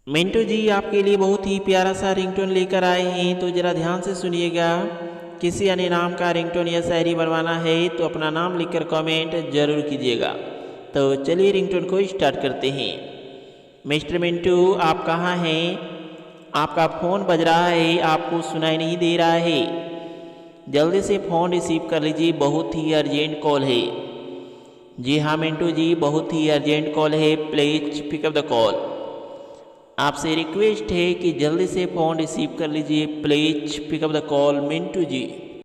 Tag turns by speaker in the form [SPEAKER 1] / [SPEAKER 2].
[SPEAKER 1] मिंटू जी आपके लिए बहुत ही प्यारा सा रिंगटोन लेकर आए हैं, तो ज़रा ध्यान से सुनिएगा। किसी अन्य नाम का रिंगटोन या शायरी बनवाना है तो अपना नाम लिखकर कमेंट जरूर कीजिएगा। तो चलिए रिंगटोन को स्टार्ट करते हैं। मिस्टर मिंटू आप कहाँ हैं? आपका फ़ोन बज रहा है, आपको सुनाई नहीं दे रहा है। जल्दी से फ़ोन रिसीव कर लीजिए, बहुत ही अर्जेंट कॉल है। जी हाँ मिंटू जी, बहुत ही अर्जेंट कॉल है, प्लीज़ पिकअप द कॉल। आपसे रिक्वेस्ट है कि जल्दी से फ़ोन रिसीव कर लीजिए, please pick up the call Mintu ji.